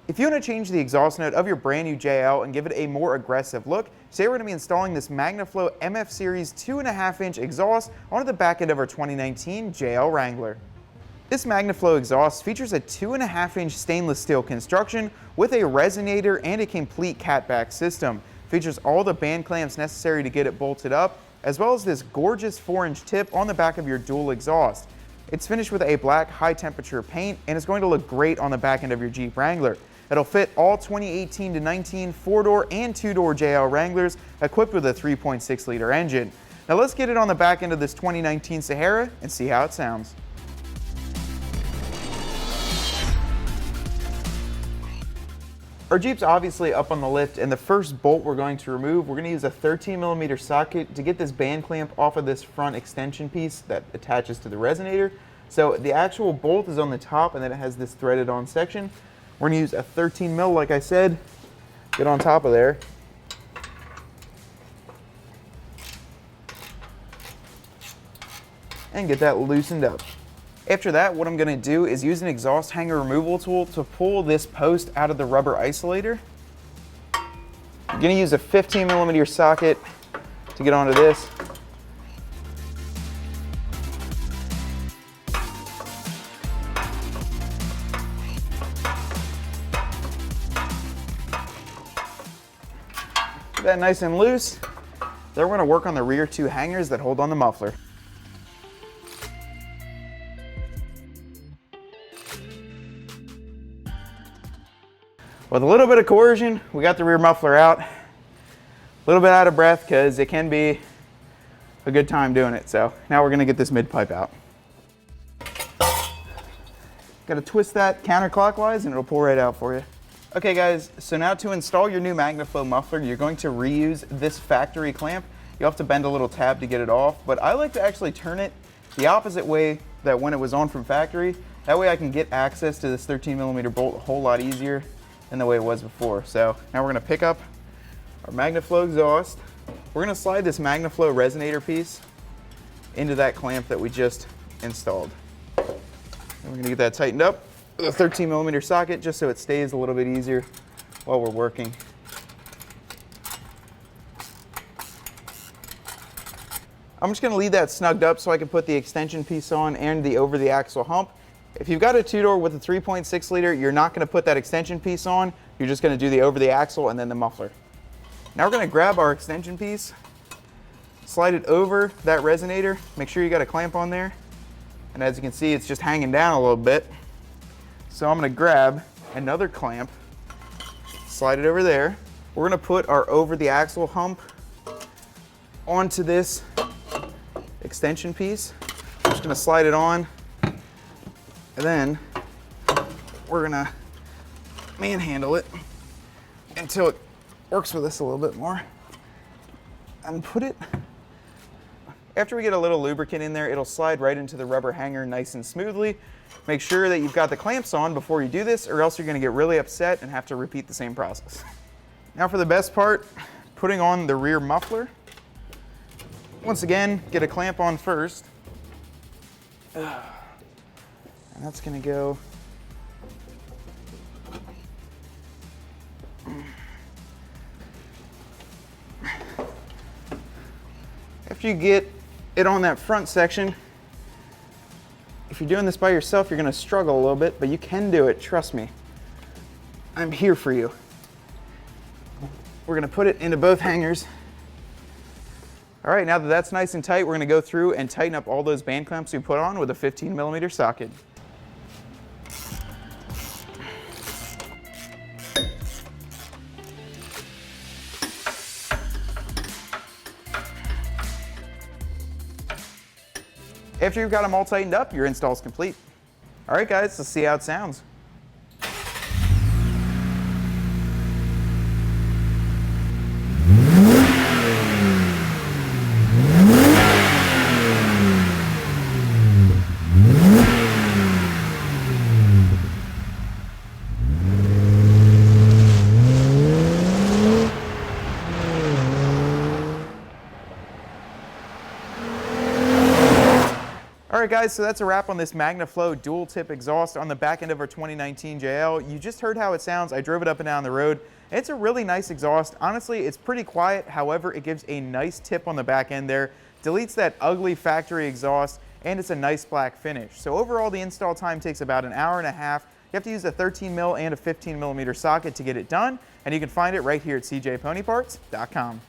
If you want to change the exhaust note of your brand new JL and give it a more aggressive look, today we're going to be installing this MagnaFlow MF Series 2.5-inch exhaust onto the back end of our 2019 JL Wrangler. This MagnaFlow exhaust features a 2.5-inch stainless steel construction with a resonator and a complete catback system. Features all the band clamps necessary to get it bolted up, as well as this gorgeous 4-inch tip on the back of your dual exhaust. It's finished with a black high-temperature paint and is going to look great on the back end of your Jeep Wrangler. It'll fit all 2018 to 19 4-door and 2-door JL Wranglers equipped with a 3.6-liter engine. Now let's get it on the back end of this 2019 Sahara and see how it sounds. Our Jeep's obviously up on the lift, and the first bolt we're going to remove, we're going to use a 13mm socket to get this band clamp off of this front extension piece that attaches to the resonator. So the actual bolt is on the top, and then it has this threaded on section. We're going to use a 13mm, like I said, get on top of there. And get that loosened up. After that, what I'm going to do is use an exhaust hanger removal tool to pull this post out of the rubber isolator. I'm going to use a 15mm socket to get onto this. Get that nice and loose. Then we're going to work on the rear two hangers that hold on the muffler. With a little bit of coercion, we got the rear muffler out. A little bit out of breath because it can be a good time doing it. So now we're going to get this mid pipe out. Got to twist that counterclockwise and it'll pull right out for you. Okay guys, so now to install your new MagnaFlow muffler, you're going to reuse this factory clamp. You'll have to bend a little tab to get it off, but I like to actually turn it the opposite way that when it was on from factory. That way I can get access to this 13mm bolt a whole lot easier than the way it was before. So now we're going to pick up our MagnaFlow exhaust. We're going to slide this MagnaFlow resonator piece into that clamp that we just installed. And we're going to get that tightened up with a 13mm socket just so it stays a little bit easier while we're working. I'm just going to leave that snugged up so I can put the extension piece on and the over the axle hump. If you've got a 2-door with a 3.6-liter, you're not going to put that extension piece on. You're just going to do the over the axle and then the muffler. Now we're going to grab our extension piece, slide it over that resonator. Make sure you got a clamp on there. And as you can see, it's just hanging down a little bit. So I'm going to grab another clamp, slide it over there. We're going to put our over the axle hump onto this extension piece. I'm just going to slide it on. And then we're gonna manhandle it until it works with us a little bit more. And put it, after we get a little lubricant in there, it'll slide right into the rubber hanger nice and smoothly. Make sure that you've got the clamps on before you do this, or else you're gonna get really upset and have to repeat the same process. Now for the best part, putting on the rear muffler. Once again, get a clamp on first. And that's going to go after you get it on that front section. If you're doing this by yourself, you're going to struggle a little bit, but you can do it, trust me. I'm here for you. We're going to put it into both hangers. All right, now that that's nice and tight, we're going to go through and tighten up all those band clamps we put on with a 15mm socket. After you've got them all tightened up, your install is complete. All right, guys, let's see how it sounds. Alright guys, so that's a wrap on this MagnaFlow dual tip exhaust on the back end of our 2019 JL. You just heard how it sounds. I drove it up and down the road. It's a really nice exhaust. Honestly, it's pretty quiet. However, it gives a nice tip on the back end there. Deletes that ugly factory exhaust, and it's a nice black finish. So overall, the install time takes about an hour and a half. You have to use a 13mm and a 15mm socket to get it done, and you can find it right here at cjponyparts.com.